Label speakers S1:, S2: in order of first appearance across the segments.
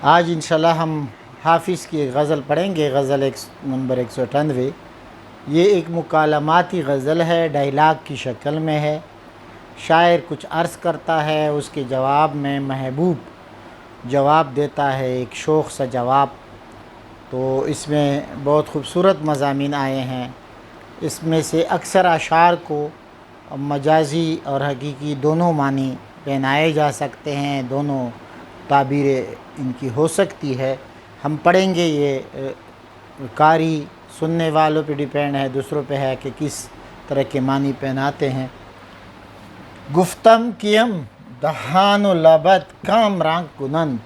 S1: آج انشاءاللہ ہم حافظ کی ایک غزل پڑھیں گے، غزل نمبر 198۔ یہ ایک مکالماتی غزل ہے، ڈائلاگ کی شکل میں ہے۔ شاعر کچھ عرض کرتا ہے، اس کے جواب میں محبوب جواب دیتا ہے، ایک شوخ سا جواب۔ تو اس میں بہت خوبصورت مضامین آئے ہیں۔ اس میں سے اکثر اشعار کو مجازی اور حقیقی دونوں معنی پہنائے جا سکتے ہیں، دونوں تعبیریں ان کی ہو سکتی ہے۔ ہم پڑھیں گے، یہ قاری سننے والوں پہ ڈیپینڈ ہے، دوسروں پہ ہے کہ کس طرح کے معنی پہناتے ہیں۔ گفتم کیم دہان و لبت کامران کنند،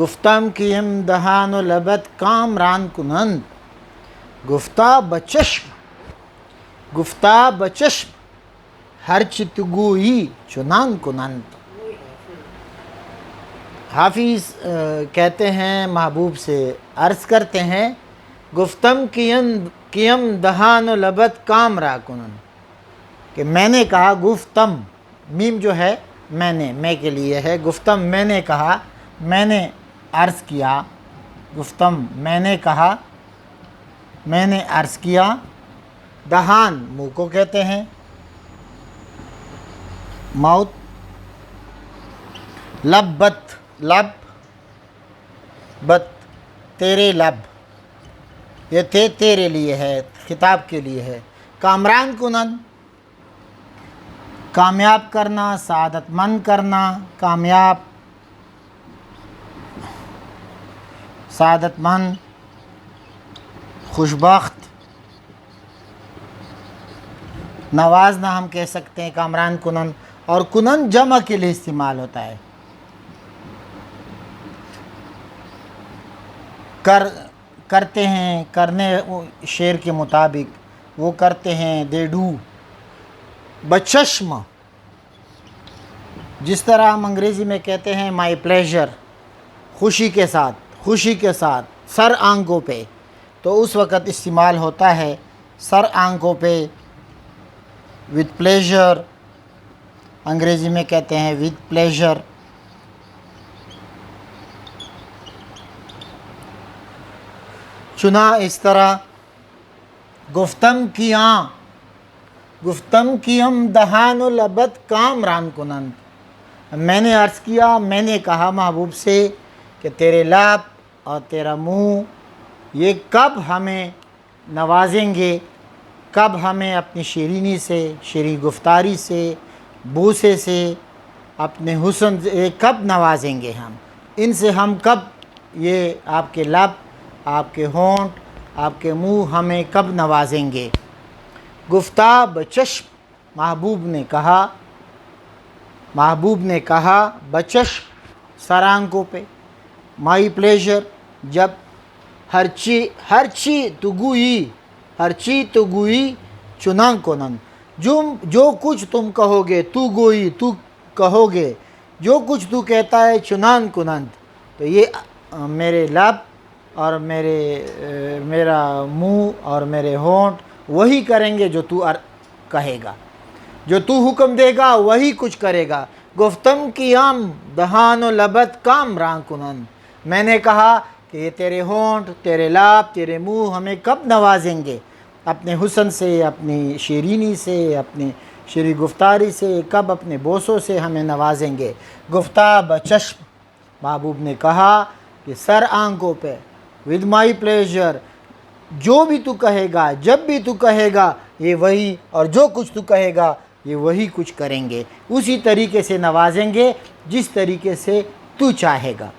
S1: گفتم کیم دہان و لبت کامران کنند، گفتہ بچشم ہرچ تو گویی چنان کنند۔ حافظ کہتے ہیں، محبوب سے عرض کرتے ہیں، گفتم کیم دہان و لبت کامرا کنند، کہ میں نے کہا، گفتم میم جو ہے میں کے لیے ہے، گفتم میں نے کہا، میں نے عرض کیا، گفتم میں نے کہا، میں نے عرض کیا، دہان منہ کو کہتے ہیں، ماؤتھ، لب بت تیرے لب، یہ تیرے لیے ہے، خطاب کے لیے ہے۔ کامران کنند کامیاب کرنا، سعادت مند کرنا، کامیاب، سعادت مند، خوشبخت، نوازنا ہم کہہ سکتے ہیں کامران کنند۔ اور کنند جمع کے لیے استعمال ہوتا ہے، کرتے ہیں، کرنے شعر کے مطابق وہ کرتے ہیں، دے ڈو۔ بچشم، جس طرح ہم انگریزی میں کہتے ہیں مائی پلیجر، خوشی کے ساتھ، سر آنکھوں پہ، تو اس وقت استعمال ہوتا ہے سر آنکھوں پہ، وتھ پلیجر، انگریزی میں کہتے ہیں وتھ پلیجر۔ چنا اس طرح، گفتم کیم دہان و لبت کامران کنند، میں نے عرض کیا، میں نے کہا محبوب سے کہ تیرے لب اور تیرا منہ یہ کب ہمیں نوازیں گے، کب ہمیں اپنی شیرینی سے، شیریں گفتاری سے، بوسے سے، اپنے حسن سے کب نوازیں گے ہم، ان سے ہم کب، یہ آپ کے لب، آپ کے ہونٹ، آپ کے منہ ہمیں کب نوازیں گے۔ گفتہ بچشم، محبوب نے کہا بچشم، سر آنکھوں پہ، مائی پلیجر، جب ہر چی تو گویی چنان کنند، جو کچھ تم کہو گے، تو گویی تو کہو گے، جو کچھ تو کہتا ہے، چنان کنند، تو یہ میرے لب اور میرا منہ اور میرے ہونٹ وہی کریں گے جو تو کہے گا، جو تو حکم دے گا وہی کچھ کرے گا۔ گفتم کیم دہان و لبت کامران کنند، میں نے کہا کہ یہ تیرے ہونٹ، تیرے لب، تیرے منہ ہمیں کب نوازیں گے، اپنے حسن سے، اپنی شیرینی سے، اپنی شیریں گفتاری سے، کب اپنے بوسوں سے ہمیں نوازیں گے۔ گفتہ بچشم، محبوب نے کہا کہ سر آنکھوں پہ، ود مائی پلیجر، جو بھی تو کہے گا، جب بھی تو کہے گا، یہ وہی، اور جو کچھ تو کہے گا یہ وہی کچھ کریں گے، اسی طریقے سے نوازیں گے جس طریقے سے تو چاہے گا۔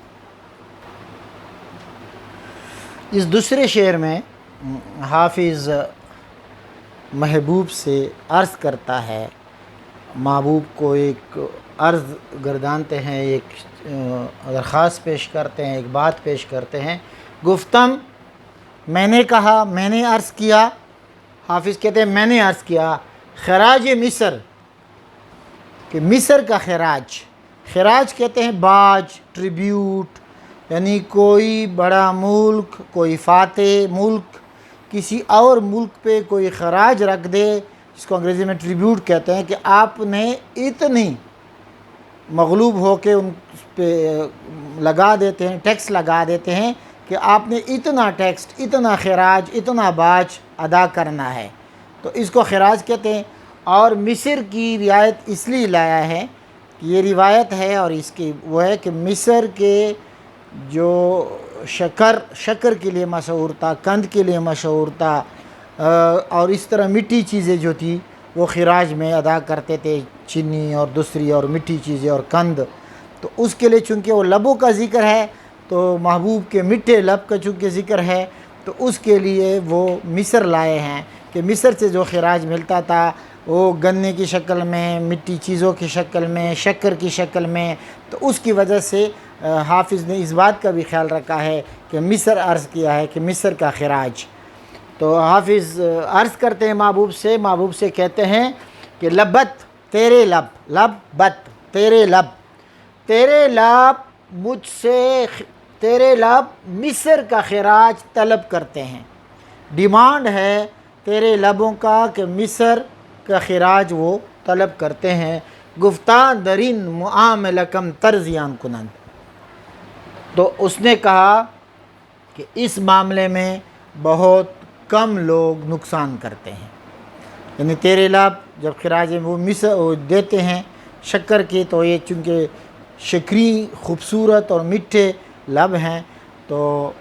S1: اس دوسرے شعر میں حافظ محبوب سے عرض کرتا ہے، محبوب کو ایک عرض گردانتے ہیں، ایک درخواست پیش کرتے ہیں، ایک بات پیش کرتے ہیں۔ گفتم، میں نے کہا، میں نے عرض کیا، حافظ کہتے ہیں میں نے عرض کیا، خراج مصر، کہ مصر کا خراج کہتے ہیں باج، ٹریبیوٹ، یعنی کوئی بڑا ملک، کوئی فاتح ملک کسی اور ملک پہ کوئی خراج رکھ دے، جس کو انگریزی میں ٹریبیوٹ کہتے ہیں، کہ آپ نے اتنی مغلوب ہو کے ان پہ لگا دیتے ہیں، ٹیکس لگا دیتے ہیں کہ آپ نے اتنا ٹیکس، اتنا خراج، اتنا باج ادا کرنا ہے، تو اس کو خراج کہتے ہیں۔ اور مصر کی رعایت اس لیے لایا ہے کہ یہ روایت ہے، اور اس کی وہ ہے کہ مصر کے جو شکر کے لیے مشہور تھا، قند کے لیے مشہور تھا، اور اس طرح مٹی چیزیں جو تھی وہ خراج میں ادا کرتے تھے، چینی اور دوسری اور مٹی چیزیں اور قند، تو اس کے لیے چونکہ وہ لبوں کا ذکر ہے، تو محبوب کے میٹھے لب کا چونکہ ذکر ہے، تو اس کے لیے وہ مصر لائے ہیں کہ مصر سے جو خراج ملتا تھا وہ گنے کی شکل میں، مٹی چیزوں کی شکل میں، شکر کی شکل میں، تو اس کی وجہ سے حافظ نے اس بات کا بھی خیال رکھا ہے کہ مصر عرض کیا ہے کہ مصر کا خراج۔ تو حافظ عرض کرتے ہیں محبوب سے کہتے ہیں کہ لبت، تیرے لب، لب بت، تیرے لب مجھ سے، تیرے لب مصر کا خراج طلب کرتے ہیں، ڈیمانڈ ہے تیرے لبوں کا کہ مصر کا خراج وہ طلب کرتے ہیں، گفتان درین معاملکم ترزیان کنند۔ تو اس نے کہا کہ اس معاملے میں بہت کم لوگ نقصان کرتے ہیں، یعنی تیرے لب جب خراج وہ مصر دیتے ہیں شکر کی، تو یہ چونکہ شکری خوبصورت اور میٹھے لب ہیں، تو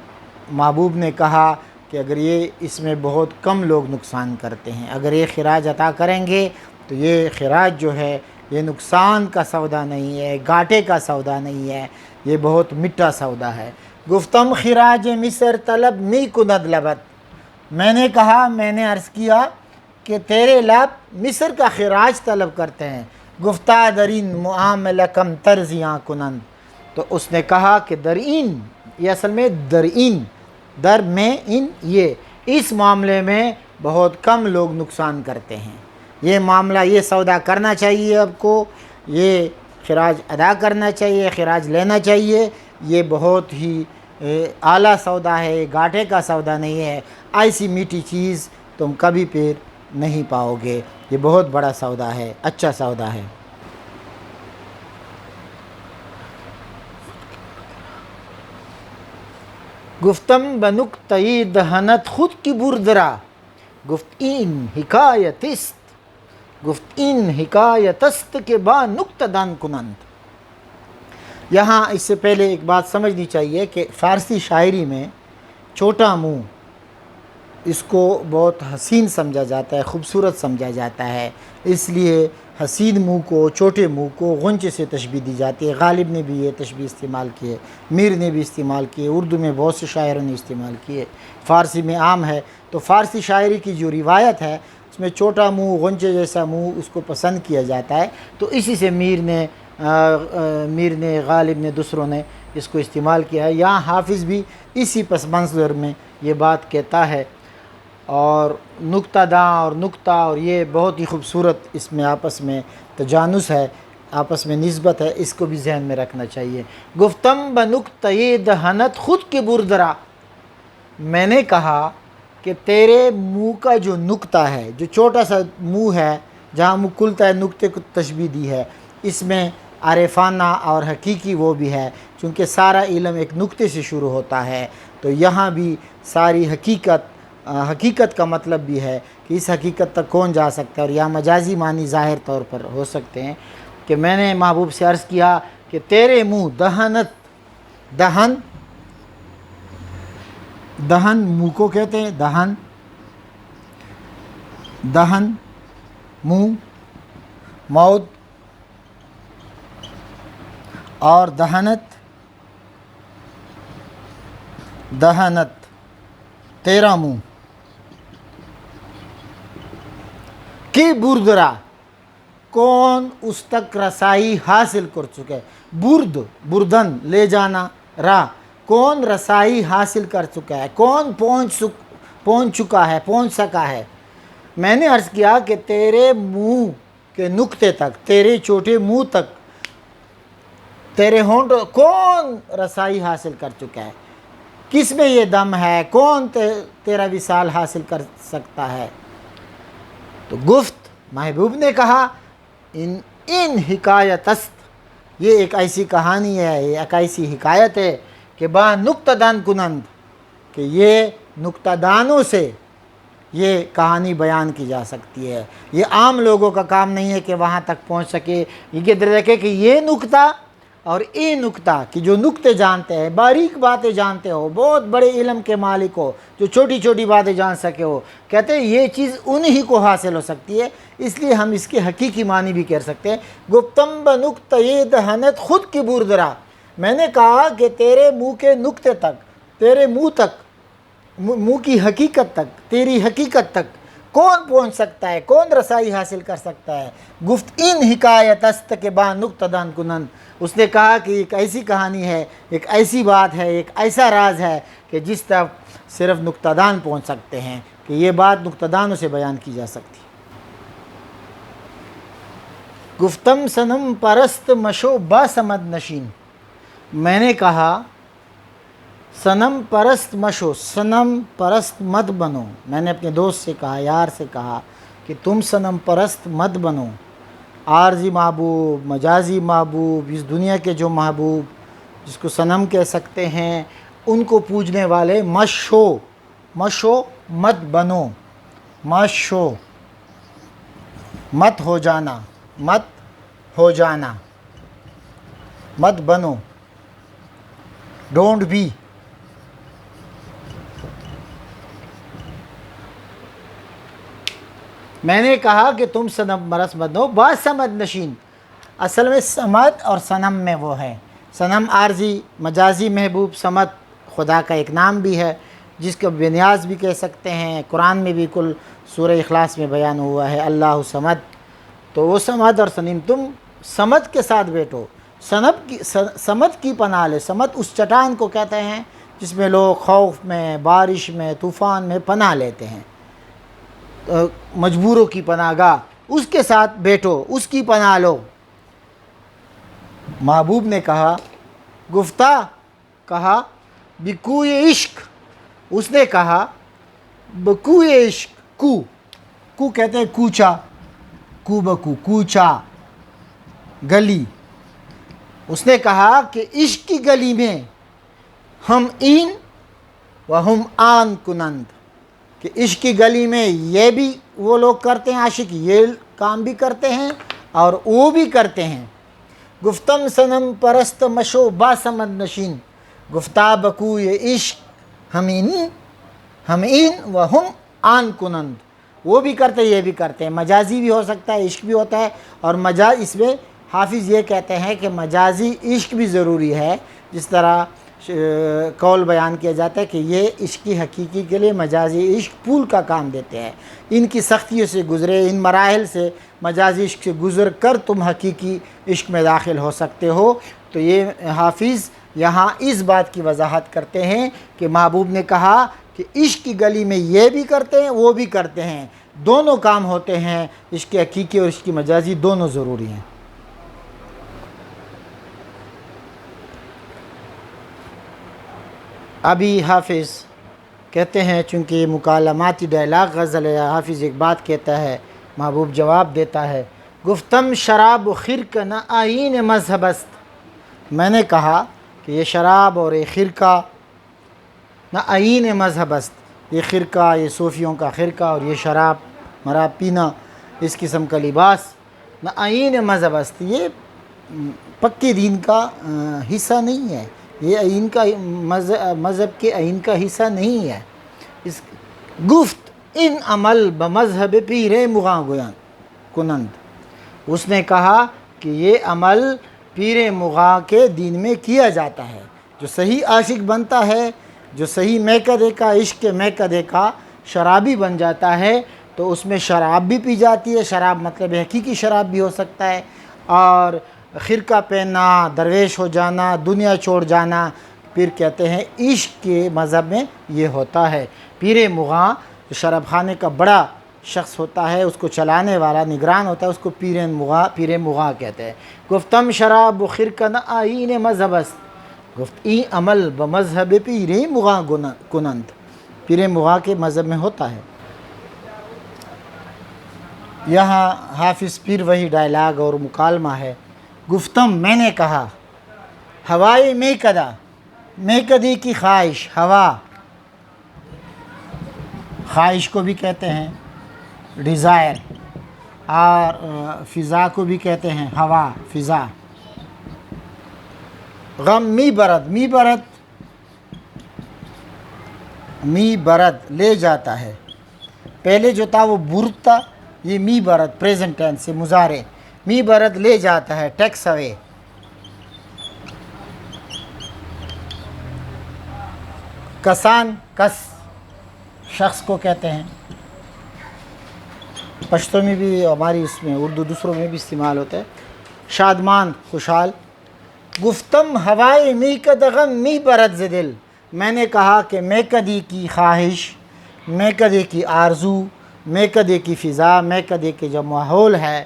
S1: محبوب نے کہا کہ اگر یہ اس میں بہت کم لوگ نقصان کرتے ہیں، اگر یہ خراج عطا کریں گے تو یہ خراج جو ہے یہ نقصان کا سودا نہیں ہے، گھاٹے کا سودا نہیں ہے، یہ بہت میٹھا سودا ہے۔ گفتم خراج مصر طلب می کند لبت، میں نے کہا، میں نے عرض کیا کہ تیرے لب مصر کا خراج طلب کرتے ہیں، گفتہ درین معاملکم ترزیاں کنند۔ تو اس نے کہا کہ درین، یہ اصل میں درین، در میں ان، یہ اس معاملے میں بہت کم لوگ نقصان کرتے ہیں، یہ معاملہ، یہ سودا کرنا چاہیے آپ کو، یہ خراج ادا کرنا چاہیے، خراج لینا چاہیے، یہ بہت ہی اعلیٰ سودا ہے، گھاٹے کا سودا نہیں ہے، ایسی میٹھی چیز تم کبھی پھر نہیں پاؤ گے، یہ بہت بڑا سودا ہے، اچھا سودا ہے۔ گفتم بنکتہی دہنت خود کی بردرا، گفت این حکایت است، گفت این حکایت است کہ با نکتہ دان کنند۔ یہاں اس سے پہلے ایک بات سمجھنی چاہیے کہ فارسی شاعری میں چھوٹا منہ اس کو بہت حسین سمجھا جاتا ہے، خوبصورت سمجھا جاتا ہے، اس لیے حسین منہ کو، چھوٹے منہ کو غنچے سے تشبیہ دی جاتی ہے۔ غالب نے بھی یہ تشبیہ استعمال کی ہے، میر نے بھی استعمال کی ہے، اردو میں بہت سے شاعروں نے استعمال کی ہے، فارسی میں عام ہے۔ تو فارسی شاعری کی جو روایت ہے اس میں چھوٹا منہ، غنچے جیسا منہ اس کو پسند کیا جاتا ہے، تو اسی سے میر نے، غالب نے، دوسروں نے اس کو استعمال کیا ہے۔ یہاں حافظ بھی اسی پس منظر میں یہ بات کہتا ہے، اور نکتہ داں اور نکتہ، اور یہ بہت ہی خوبصورت اس میں آپس میں تجانس ہے، آپس میں نسبت ہے، اس کو بھی ذہن میں رکھنا چاہیے۔ گفتم بنکتہی دہنت خود کی بردرا، میں نے کہا کہ تیرے منہ کا جو نکتہ ہے، جو چھوٹا سا منہ ہے جہاں منہ کھلتا ہے، نکتے کو تشبیہ دی ہے، اس میں عارفانہ اور حقیقی وہ بھی ہے، چونکہ سارا علم ایک نکتے سے شروع ہوتا ہے، تو یہاں بھی ساری حقیقت کا مطلب بھی ہے کہ اس حقیقت تک کون جا سکتا ہے، اور یہاں مجازی معنی ظاہر طور پر ہو سکتے ہیں کہ میں نے محبوب سے عرض کیا کہ تیرے منہ دہنت، دہن منہ کو کہتے ہیں، دہن منہ، موت، اور دہنت تیرا منہ کی بردرا، کون اس تک رسائی حاصل کر چکا ہے، بردن لے جانا، راہ، کون رسائی حاصل کر چکا ہے، کون پہنچ چکا ہے، پہنچ سکا ہے۔ میں نے عرض کیا کہ تیرے منہ کے نکتے تک، تیرے چھوٹے منہ تک، تیرے ہونٹ کون رسائی حاصل کر چکا ہے، کس میں یہ دم ہے، کون تیرا وصال حاصل کر سکتا ہے۔ تو گفت، محبوب نے کہا، ان حکایت است، یہ ایک ایسی کہانی ہے، یہ ایک ایسی حکایت ہے کہ با نکتہ دان کنند، کہ یہ نکتہ دانوں سے یہ کہانی بیان کی جا سکتی ہے۔ یہ عام لوگوں کا کام نہیں ہے کہ وہاں تک پہنچ سکے۔ یہ دیکھے کہ یہ نکتہ اور یہ نکتہ کہ جو نکتے جانتے ہیں، باریک باتیں جانتے ہو، بہت بڑے علم کے مالک ہو، جو چھوٹی چھوٹی باتیں جان سکے ہو، کہتے ہیں یہ چیز انہی کو حاصل ہو سکتی ہے، اس لیے ہم اس کے حقیقی معنی بھی کہہ سکتے ہیں۔ گفتم بنکتہ دہنت خود کی بردرا، میں نے کہا کہ تیرے منہ کے نکتے تک، تیرے منہ تک، منہ کی حقیقت تک، تیری حقیقت تک کون پہنچ سکتا ہے، کون رسائی حاصل کر سکتا ہے؟ گفت این حکایت است کہ با نکتہ دان کنند، اس نے کہا کہ ایک ایسی کہانی ہے، ایک ایسی بات ہے، ایک ایسا راز ہے کہ جس تک صرف نکتہ دان پہنچ سکتے ہیں، کہ یہ بات نکتہ دانوں سے بیان کی جا سکتی ہے۔ گفتم صنم پرست مشو با سمد نشین، میں نے کہا صنم پرست مشو، صنم پرست مت بنو۔ میں نے اپنے دوست سے کہا، یار سے کہا کہ تم صنم پرست مت بنو۔ عارضی محبوب، مجازی محبوب، اس دنیا کے جو محبوب جس کو صنم کہہ سکتے ہیں، ان کو پوجنے والے مشو، مشو مت بنو، مشو مت ہو جانا، مت ہو جانا، مت بنو، ڈونٹ بی۔ میں نے کہا کہ تم صنم پرست مت بنو با سمد نشین، اصل میں سمد اور صنم میں وہ ہے، صنم عارضی مجازی محبوب، سمد خدا کا ایک نام بھی ہے جس کو بے نیاز بھی کہہ سکتے ہیں۔ قرآن میں بھی کل سورہ اخلاص میں بیان ہوا ہے اللہ صمد، تو وہ سمد اور صنم، تم سمد کے ساتھ بیٹھو، سمد کی پناہ لے۔ سمد اس چٹان کو کہتے ہیں جس میں لوگ خوف میں، بارش میں، طوفان میں پناہ لیتے ہیں، مجبوروں کی پناہ گاہ، اس کے ساتھ بیٹھو، اس کی پناہ لو۔ محبوب نے کہا، گفتہ کہا بکوئے عشق، اس نے کہا بکوئے عشق، کو کہتے ہیں کوچا، کو بکو، کوچا گلی، اس نے کہا کہ عشق کی گلی میں ہم این و ہم آن کنند، کہ عشق کی گلی میں یہ بھی وہ لوگ کرتے ہیں، عاشق یہ کام بھی کرتے ہیں اور وہ بھی کرتے ہیں۔ گفتم صنم پرست مشو با سمد نشین، گفتہ بکوئے عشق ہم این و ہم آن کنند، وہ بھی کرتے ہیں یہ بھی کرتے ہیں۔ مجازی بھی ہو سکتا ہے، عشق بھی ہوتا ہے، اور مجاز اس میں حافظ یہ کہتے ہیں کہ مجازی عشق بھی ضروری ہے، جس طرح قول بیان کیا جاتا ہے کہ یہ عشق کی حقیقی کے لیے مجازی عشق پول کا کام دیتے ہیں، ان کی سختیوں سے گزرے، ان مراحل سے مجازی عشق سے گزر کر تم حقیقی عشق میں داخل ہو سکتے ہو۔ تو یہ حافظ یہاں اس بات کی وضاحت کرتے ہیں کہ محبوب نے کہا کہ عشق کی گلی میں یہ بھی کرتے ہیں وہ بھی کرتے ہیں، دونوں کام ہوتے ہیں، عشق حقیقی اور عشق کی مجازی دونوں ضروری ہیں۔ ابھی حافظ کہتے ہیں، چونکہ یہ مکالماتی ڈائلاگ غزل ہے، حافظ ایک بات کہتا ہے، محبوب جواب دیتا ہے، گفتم شراب و خرقہ نہ آئین مذہب است، میں نے کہا کہ یہ شراب اور یہ خرقہ نہ آئین مذہب است، یہ خرقہ، یہ صوفیوں کا خرقہ اور یہ شراب مراب پینا، اس قسم کا لباس، نہ آئین مذہب است، یہ پکے دین کا حصہ نہیں ہے، یہ آئین کا مذہب کے آئین کا حصہ نہیں ہے۔ اس گفت ان عمل بمذہب پیر مغاں کنند، اس نے کہا کہ یہ عمل پیر مغاں کے دین میں کیا جاتا ہے، جو صحیح عاشق بنتا ہے، جو صحیح میکدے کا، عشق کے میکدے کا شرابی بن جاتا ہے، تو اس میں شراب بھی پی جاتی ہے، شراب مطلب حقیقی شراب بھی ہو سکتا ہے، اور خرقہ پہننا، درویش ہو جانا، دنیا چھوڑ جانا، پھر کہتے ہیں عشق کے مذہب میں یہ ہوتا ہے۔ پیر مغاں جو شراب خانے کا بڑا شخص ہوتا ہے، اس کو چلانے والا نگران ہوتا ہے، اس کو پیر مغاں کہتے ہیں۔ گفتم شراب و خرقہ نہ آئین مذہب است، گفت این عمل بمذہب پیر مغاں کنند، پیر مغاں کے مذہب میں ہوتا ہے۔ یہاں حافظ پھر وہی ڈائلاگ اور مکالمہ ہے گفتم میں نے کہا، ہوائے میکدہ، میکدی کی خواہش، ہوا خواہش کو بھی کہتے ہیں ڈیزائر، اور فضا کو بھی کہتے ہیں ہوا، فضا۔ غم می برد، می برد لے جاتا ہے، پہلے جو تھا وہ برد تھا، یہ می برد پریزنٹ ٹینس سے مضارع، می برد لے جاتا ہے، ٹیکس اوے۔ کسان، کس شخص کو کہتے ہیں، پشتو میں بھی ہماری اس میں اردو دوسروں میں بھی استعمال ہوتا ہے، شادمان، خوشحال۔ گفتم ہوائے میکد غم می برد ز دل، میں نے کہا کہ میکدی کی خواہش، میکدے کی آرزو، میکدے کی فضا، میکدے کے جو ماحول ہے،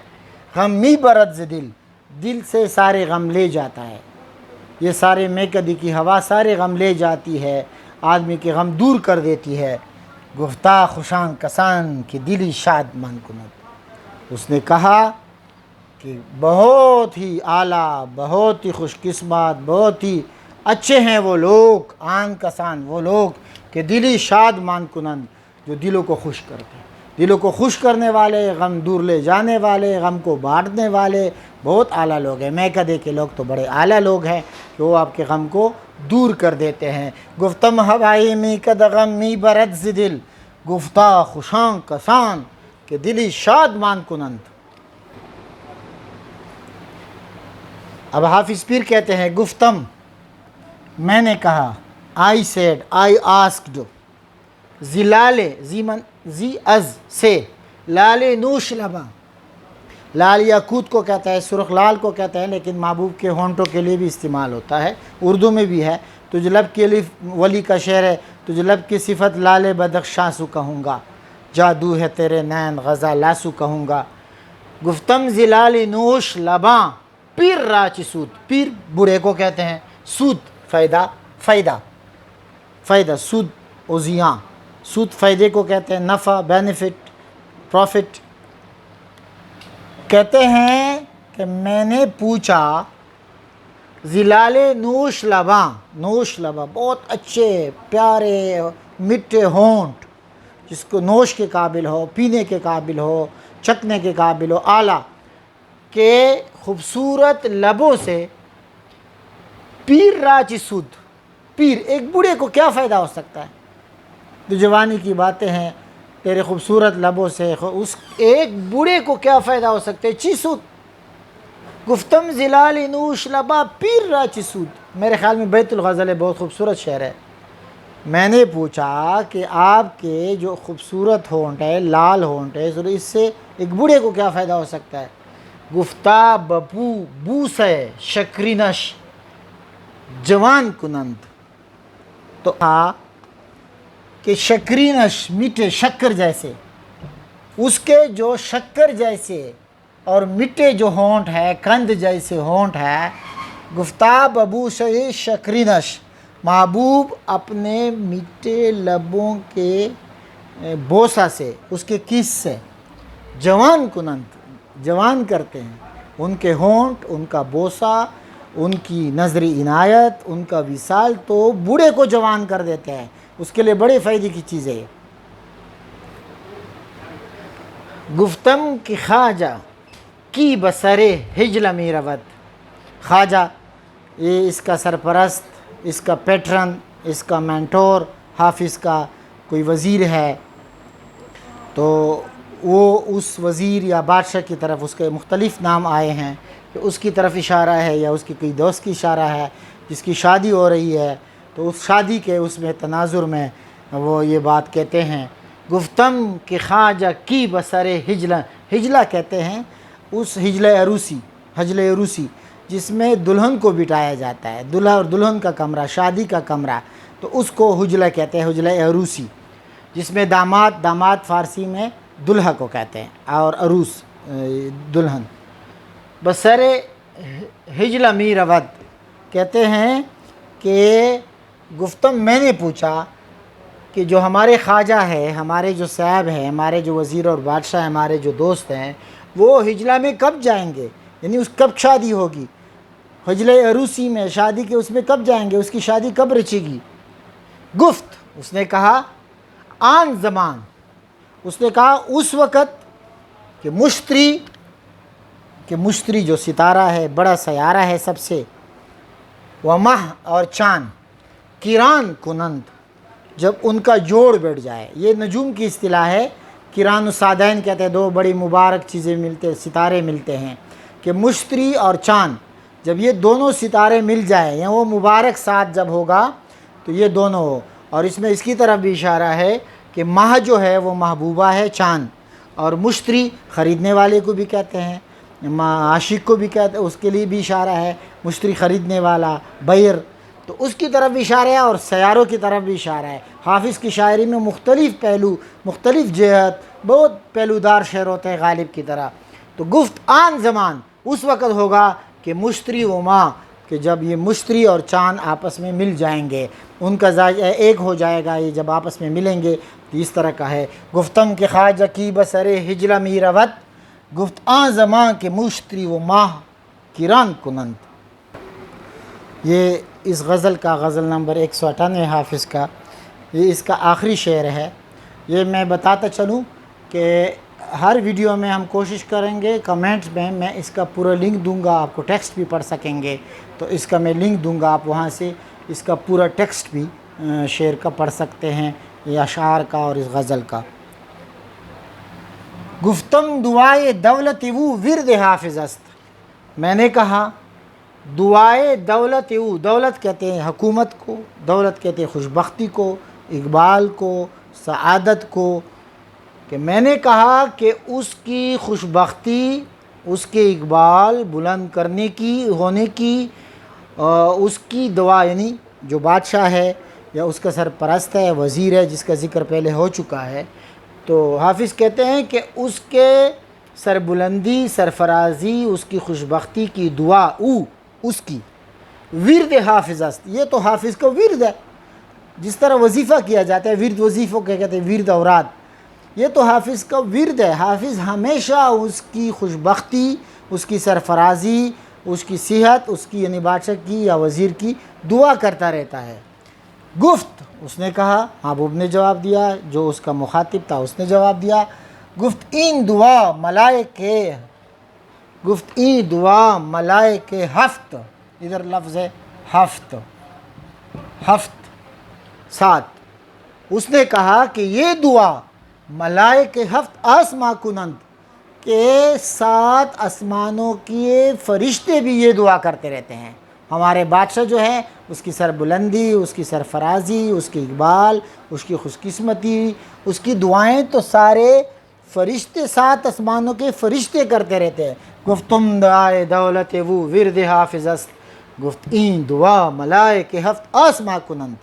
S1: غم می برد ز دل، دل سے سارے غم لے جاتا ہے، یہ سارے میکدے کی ہوا سارے غم لے جاتی ہے، آدمی کے غم دور کر دیتی ہے۔ گفتہ خوشاں کسان کی دلی شاد مان کند، اس نے کہا کہ بہت ہی اعلیٰ، بہت ہی خوش قسمت، بہت ہی اچھے ہیں وہ لوگ، آن کسان وہ لوگ کہ دلی شاد مان کنند، جو دلوں کو خوش کرتے ہیں، دلوں کو خوش کرنے والے، غم دور لے جانے والے، غم کو بانٹنے والے بہت اعلیٰ لوگ ہیں۔ میکدے کے لوگ تو بڑے اعلیٰ لوگ ہیں کہ وہ آپ کے غم کو دور کر دیتے ہیں۔ گفتم ہوائے میکد غم می برد ز دل، گفتہ خوشاں کسان کہ دلی شاد مان کنند۔ اب حافظ پیر کہتے ہیں گفتم میں نے کہا، آئی سیڈ، آئی آسکڈ، زی لالے، زی از سے، لالے نوش لباں، لال یاقوت کو کہتا ہے، سرخ لال کو کہتا ہے، لیکن محبوب کے ہونٹوں کے لیے بھی استعمال ہوتا ہے، اردو میں بھی ہے۔ تجھ لب کے لیے ولی کا شعر ہے، تجھ لب کی صفت لال بدخشاں سو کہوں گا، جادو ہے تیرے نین غزہ لاسو کہوں گا۔ گفتم زی لال نوش لباں، پیر راچ سود، پیر بوڑھے کو کہتے ہیں، سود فائدہ، فائدہ سود اوزیاں، سود فائدے کو کہتے ہیں، نفع بینیفٹ، پروفٹ۔ کہتے ہیں کہ میں نے پوچھا زلال نوش لباں، نوش لباں بہت اچھے پیارے میٹھے ہونٹ، جس کو نوش کے قابل ہو، پینے کے قابل ہو، چکنے کے قابل ہو، اعلیٰ کہ خوبصورت لبوں سے پیر راچ سود، پیر ایک بوڑھے کو کیا فائدہ ہو سکتا ہے؟ تو جوانی کی باتیں ہیں، تیرے خوبصورت لبوں سے اس ایک بوڑھے کو کیا فائدہ ہو سکتا ہے؟ چی سود۔ گفتم زلال نوش لباں پیر راچ سود، میرے خیال میں بیت الغزل بہت خوبصورت شعر ہے۔ میں نے پوچھا کہ آپ کے جو خوبصورت ہونٹ ہے، لال ہونٹ ہے، اس سے ایک بوڑھے کو کیا فائدہ ہو سکتا ہے؟ گفتہ بپو بوس ہے شکرینش جوان کنند، تو کہا کہ شکرینش میٹھے شکر جیسے، اس کے جو شکر جیسے اور میٹھے جو ہونٹ ہے، کند جیسے ہونٹ ہے، گفتہ ببو سے شکرینش، محبوب اپنے میٹھے لبوں کے بوسہ سے، اس کے کس سے، جوان کنند، جوان کرتے ہیں، ان کے ہونٹ، ان کا بوسہ، ان کی نظر عنایت، ان کا وصال تو بوڑھے کو جوان کر دیتے ہیں، اس کے لیے بڑے فائدے کی چیز ہے۔ گفتم کی خواجہ کی بسرے ہجل می رود، خواجہ یہ اس کا سرپرست، اس کا پیٹرن، اس کا مینٹور، حافظ کا کوئی وزیر ہے، تو وہ اس وزیر یا بادشاہ کی طرف اس کے مختلف نام آئے ہیں کہ اس کی طرف اشارہ ہے یا اس کی کوئی دوست کی اشارہ ہے جس کی شادی ہو رہی ہے، تو اس شادی کے اس میں تناظر میں وہ یہ بات کہتے ہیں۔ گفتم کہ خواجہ کی بسرے ہجلہ، ہجلہ کہتے ہیں اس ہجلہ عروسی، حجلہ عروسی جس میں دلہن کو بٹھایا جاتا ہے، دلہا اور دلہن کا کمرہ، شادی کا کمرہ، تو اس کو حجلہ کہتے ہیں، حجلہ عروسی، جس میں داماد فارسی میں دلہا کو کہتے ہیں اور عروس دلہن۔ بسرے ہجلہ می رود کہتے ہیں کہ گفتم میں نے پوچھا کہ جو ہمارے خواجہ ہے، ہمارے جو صاحب ہیں، ہمارے جو وزیر اور بادشاہ ہیں، ہمارے جو دوست ہیں، وہ ہجلہ میں کب جائیں گے؟ یعنی اس کب شادی ہوگی، حجل عروسی میں شادی کے اس میں کب جائیں گے، اس کی شادی کب رچے گی. گفت اس نے کہا، آن زمان اس نے کہا اس وقت، کہ مشتری جو ستارہ ہے، بڑا سیارہ ہے سب سے، و ماہ اور چاند، کران کنند جب ان کا جوڑ بیٹھ جائے. یہ نجوم کی اصطلاح ہے. کران السادین کہتے ہیں، دو بڑی مبارک چیزیں ستارے ملتے ہیں، کہ مشتری اور چاند جب یہ دونوں ستارے مل جائیں، یا وہ مبارک ساتھ جب ہوگا تو یہ دونوں ہو. اور اس میں اس کی طرف بھی اشارہ ہے کہ ماہ جو ہے وہ محبوبہ ہے چاند، اور مشتری خریدنے والے کو بھی کہتے ہیں، عاشق کو بھی کہتے ہیں، اس کے لیے بھی اشارہ ہے، مشتری خریدنے والا، بیر، تو اس کی طرف بھی اشارہ ہے، اور سیاروں کی طرف بھی اشارہ ہے. حافظ کی شاعری میں مختلف پہلو، مختلف جہت، بہت پہلودار شعر ہوتے ہیں غالب کی طرح. تو گفت آن زمان اس وقت ہوگا کہ مشتری و ماہ، کہ جب یہ مشتری اور چاند آپس میں مل جائیں گے، ان کا ایک ہو جائے گا، یہ جب آپس میں ملیں گے تو اس طرح کا ہے. گفتم کہ خواجہ کی بسر ہجرہ می رود، گفت آن زمان کہ مشتری و ماہ کران کنند. یہ اس غزل کا غزل نمبر 198 حافظ کا، یہ اس کا آخری شعر ہے. یہ میں بتاتا چلوں کہ ہر ویڈیو میں ہم کوشش کریں گے کمنٹس میں اس کا پورا لنک دوں گا، آپ کو ٹیکسٹ بھی پڑھ سکیں گے تو اس کا میں لنک دوں گا، آپ وہاں سے اس کا پورا ٹیکسٹ بھی شعر کا پڑھ سکتے ہیں، یہ اشعار کا اور اس غزل کا. گفتم دعائے دولت وہ ورد حافظ است، میں نے کہا دعائے دولت وہ، دولت کہتے ہیں حکومت کو، دولت کہتے ہیں خوشبختی کو، اقبال کو، سعادت کو، کہ میں نے کہا کہ اس کی خوشبختی، اس کے اقبال بلند کرنے کی، ہونے کی، اس کی دعا، یعنی جو بادشاہ ہے یا اس کا سرپرست ہے، وزیر ہے جس کا ذکر پہلے ہو چکا ہے، تو حافظ کہتے ہیں کہ اس کے سربلندی، سرفرازی، اس کی خوشبختی کی دعا اس کی ورد حافظ است. یہ تو حافظ کا ورد ہے، جس طرح وظیفہ کیا جاتا ہے، ورد وظیفوں کے کہتے ہیں، ورد اوراد، یہ تو حافظ کا ورد ہے. حافظ ہمیشہ اس کی خوشبختی، اس کی سرفرازی، اس کی صحت، اس کی یعنی بادشاہ کی یا وزیر کی دعا کرتا رہتا ہے. گفت اس نے کہا، محبوب نے جواب دیا، جو اس کا مخاطب تھا اس نے جواب دیا، گفت این دعا ملائکے، گفت این دعا ملائکے ہفت، ادھر لفظ ہے ہفت، ہفت 7، اس نے کہا کہ یہ دعا ملائکے ہفت آسما کنند، کہ 7 آسمانوں کے فرشتے بھی یہ دعا کرتے رہتے ہیں. ہمارے بادشاہ جو ہے اس کی سربلندی، اس کی سرفرازی، اس کی اقبال، اس کی خوش قسمتی، اس کی دعائیں تو سارے فرشتے، 7 آسمانوں کے فرشتے کرتے رہتے ہیں. گفتم دعائے دولت وہ ورد حافظ است، گفت این دعا ملائکے ہفت آسما کنند.